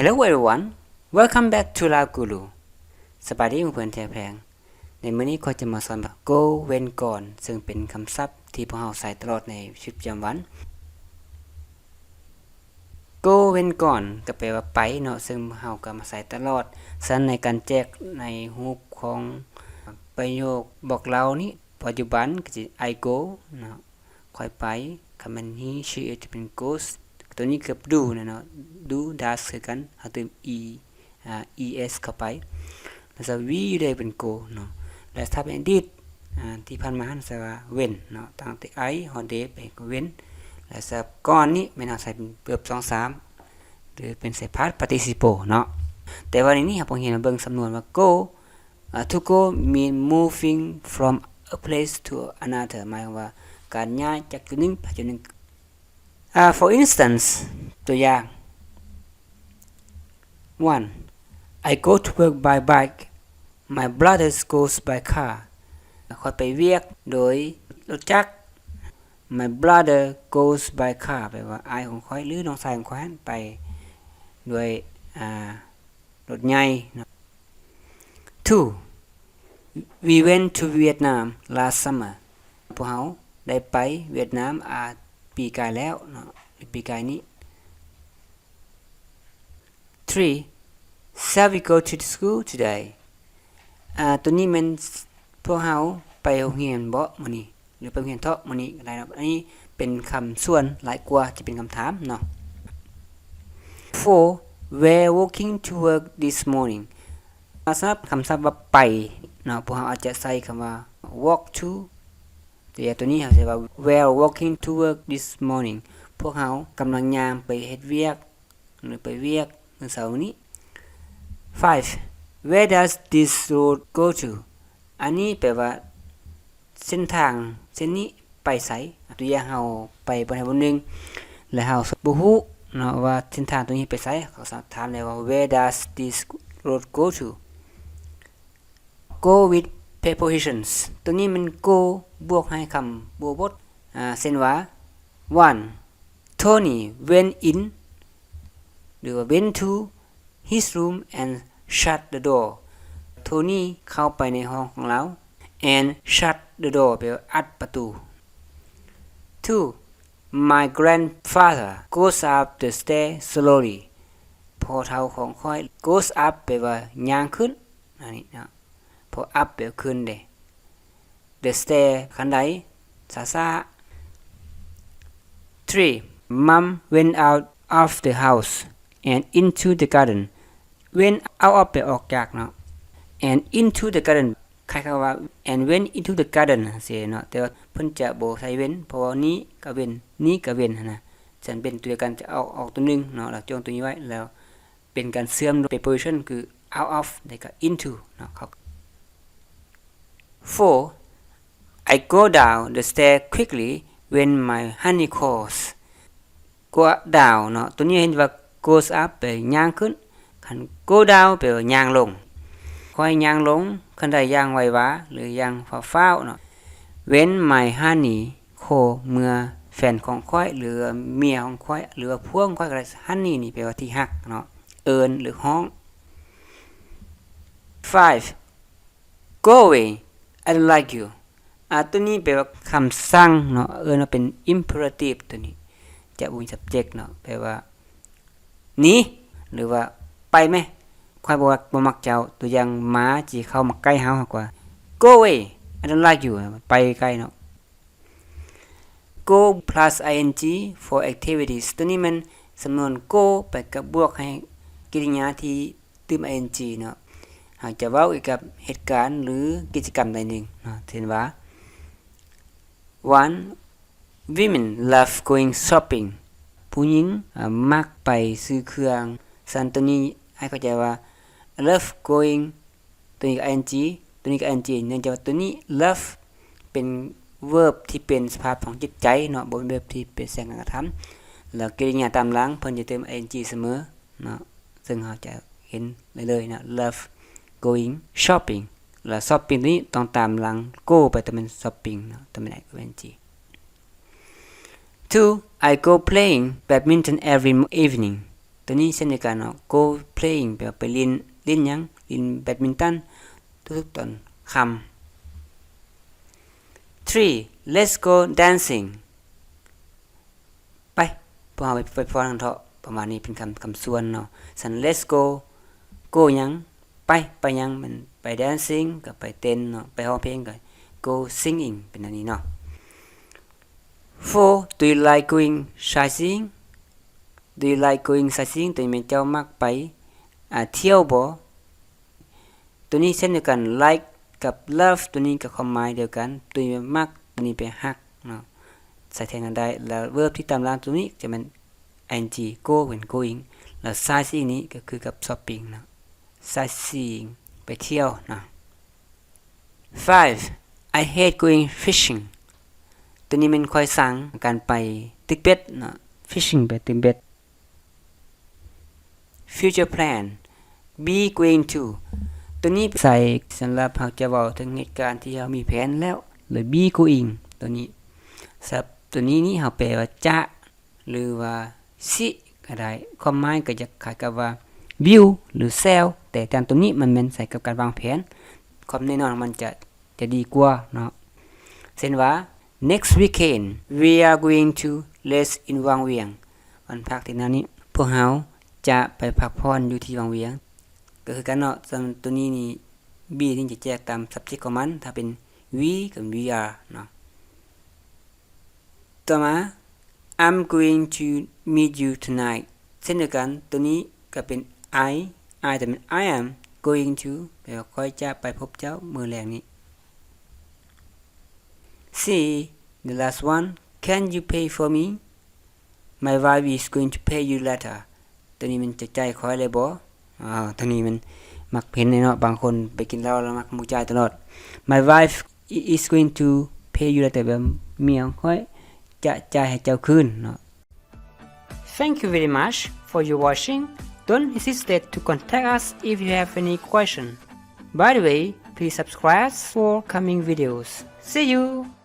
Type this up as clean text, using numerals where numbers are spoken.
Hello everyone welcome back to La Guru สบายดีเพื่อนแท้แพงในมื้อนี้ก็จะมาสอนแบบ go เว้นก่อนซึ่งเป็นคำศัพท์ที่พวกเราใช้ตลอดในชีวิตประจำวัน go เว้นก่อนก็แปลว่าไปเนาะซึ่งเราก็มาใช้ตลอดฉะนั้นในการแจกในรูปของประโยคบอกเล่านี้ปัจจุบันก็สิ I go เนาะค่อยไปคำมัน he she it เป็น goes ตัวนี้คือ do เนาะ do does คือกันเอาเติม es เข้าไปแล้วจะ we ได้เป็น go เนาะและถ้าเป็น did ที่ผ่านมาแปลว่า when เนาะตั้งแต่ I holiday ไปก็ when และสับก่อนนี้ไม่น่าใส่เป็น verb 2-3 หรือเป็นใส่ past participle เนาะแต่วันนี้ครับผมเห็นเบิ่งสำนวนว่า go to go mean moving from a place to another หมายความว่าการย้ายจากจุดหนึ่งไปจุดหนึ่งfor instance ตัวอย่าง 1. I go to work by bike my brother goes by car ค่อยไปเวียกโดยรถจักร my brother goes by car แปลว่าอายของค่อยหรือน้องชายของค่อยไปด้วยรถใหญ่ 2. We went to Vietnam last summer พวกเราได้ไปเวียดนามปีกายแล้วเนาะปีกายนี้ 3. Shall we go to the school today ตัวนี้มันพวกเราไปโรงเรียนบ่มื้อนี้หรือไปโรงเรียนเถาะมื้อนี้อะไรเนาะอันนี้เป็นคำส่วนหลายกว่าที่เป็นคำถามเนาะ 4. We're walking to work this morning สำหรับคำศัพท์ว่าไปเนาะพวกเราอาจจะใส่คำว่า walk to แต่ตัวนี้เขาใช้ว่า we're walking to work this morning พวกเขากำลังย่างไปเฮ็ดเวียกหรือไปเวียกมื้อเช้านี้ 5. Where does this road go to อันนี้แปลว่าเส้นทางเส้นนี้ไปไสตัวอย่างเฮาไปบ่ได้บ่นึงแล้วเฮาบ่ฮู้เนาะว่าเส้นทางตัวนี้ไปไสเขาถามได้ว่า Where does this road go to go with prepositions ตัวนี้มัน go บวกให้คำบวกบทเช่นว่า 1. Tony went in หรือว่า went to his room and shut the door Tony เข้าไปในห้องของเรา and shut the door แปลว่าอัดประตู 2. My grandfather goes up the stairs slowly พ่อเฒ่าของข้อย goes up แปลว่าย่างขึ้นอันนี้นะพอ up แปลว่าขึ้นเด้ the stair ขั้นใดช้าๆ 3. Mom went out of the house and into the garden went out of แปลออกจากเนาะ and into the garden คล้ายๆว่า and went into the garden เสียเนาะแต่ว่าเพิ่นจะบ่ใช้เว้นเพราะว่านี้ก็เว้นนี้ก็เว้นนะฉันเป็นตัวเดียวกันจะเอาออกตัวนึงเนาะแล้วจงตัวนี้ไว้แล้วเป็นการเสื่อม preposition คือ out of แล้วก็ into เนาะครับ 4. I go down the stair quickly when my honey calls go down เนาะตัวนี้เห็นว่า goes up แปลย่างขึ้นคัน go down แปลว่าย่างลงค่อยย่างลงคันใดย่างไวหวาหรือย่างฟ้าวๆเนาะ when my honey call เมื่อแฟนของค่อยหรือเมียของค่อยหรือว่าพวกค่อยก็ได้ honey นี่แปลว่าที่ฮักเนาะเอิ้นหรือฮ้อง 5. Go away I don't like you ตัวนี้แปลว่าคำสั่งเนาะเอิ้นว่าเป็น imperative ตัวนี้จะบ่มี subject เนาะแปลว่าหนีหรือว่าไปไหมค่อยบ่มักเจ้าตัวอย่างหมาที่เข้ามาใกล้เฮามากกว่า Go away I don't like you ไปไกลเนาะ Go plus ing for activities ตัวนี้มันสำนวน go ไปกับบวกให้กริยาที่เติม ing เนาะหากจะเว้าเกี่ยวกับเหตุการณ์หรือกิจกรรมใดหนึ่งเนาะเช่นว่า 1. Women love going shopping ผู้หญิงมักไปซื้อเครื่องสันตัวนี้ให้เข้าใจว่า love going ตัวนี้ก็ ing ตัวนี้ก็ ing เนื่องจากว่าตัวนี้ love เป็น verb ที่เป็นสภาพของจิตใจเนาะบ่เป็น verb ที่เป็นแสดงการกระทำแล้วกริยาตามหลังเพิ่นจะเติม ing เสมอเนาะซึ่งเราจะเห็นเลยๆนะ love going shopping แล้ว shopping นี้ต้องตามหลัง go ไปแต่เป็น shopping เนาะแต่ไม่ได้ ing 2. I go playing badminton every evening ตัวนี้เช่นเดียวกันเนาะ go playing แปลว่าไปเล่นหยังเล่นแบดมินตันทุกๆตอนคำ 3. Let's go dancing ไปพวกเราไปพอกันเถาะประมาณนี้เป็นคำส่วนเนาะสัน let's go หยังไปหยังมันไป dancing ก็ไปเต้นเนาะไปร้องเพลงก็ go singing เป็นอันนี้เนาะ 4. Do you like going sightseeing Do you like going sightseeing ตัวนี้มันเจ้ามักไปเที่ยวบ่ตัวนี้เช่นเดียวกัน like กับ love ตัวนี้กับความหมายเดียวกันตัวนี้มักตัวนี้ไปฮักเนาะใส่แทนกันได้แล้ว verb ที่ตามหลังตัวนี้จะเป็น ing go เป็น going แล้ว sightseeing นี้ก็คือกับ shopping เนาะ sightseeing ไปเที่ยวเนาะ 5. I hate going fishing ตัวนี้มันค่อยสั่งการไปตึกเป็ดเนาะ fishing ไปตึกเป็ด future plan be going to ตัวนี้ใส่สำหรับเราจะเว้าถึงเหตุการณ์ที่เรามีแผนแล้วหรือ be going ตัวนี้ศัพท์ตัวนี้นี่เราแปลว่าจะหรือว่าสิก็ได้ความหมายก็จะคล้ายกับว่า will หรือ shall แต่ตามตัวนี้มันแม่นใส่กับการวางแผนความแน่นอนมันจะดีกว่าเนาะเช่นว่า next weekend we are going to rest in วังเวียงวันพักที่นั้นนี้พวกเราจะไปพักผ่อนอยู่ที่วังเวียงก็คือกันเนาะตัวนี้นี่ be ที่จะแจกตาม subject ของมันถ้าเป็น we กับ we are เนาะต่อมา I'm going to meet you tonight เช่นเดียวกันตัวนี้ก็เป็น I แต่เป็น I am going to แปลว่าค่อยจะไปพบเจ้ามื้อแลงนี้ C the last one can you pay for me my wife is going to pay you later ตัวนี้มันจะจ่ายค่อยเลยบ่ตัวนี้มันมักเห็นเนาะบางคนไปกินเหล้าแล้วมักบ่จ่ายตลอด my wife is going to pay you later แบบเมียค่อยจะจ่ายให้เจ้าคืนเนาะ Thank you very much for your watching. Don't hesitate to contact us if you have any question. By the way, please subscribe for coming videos. See you!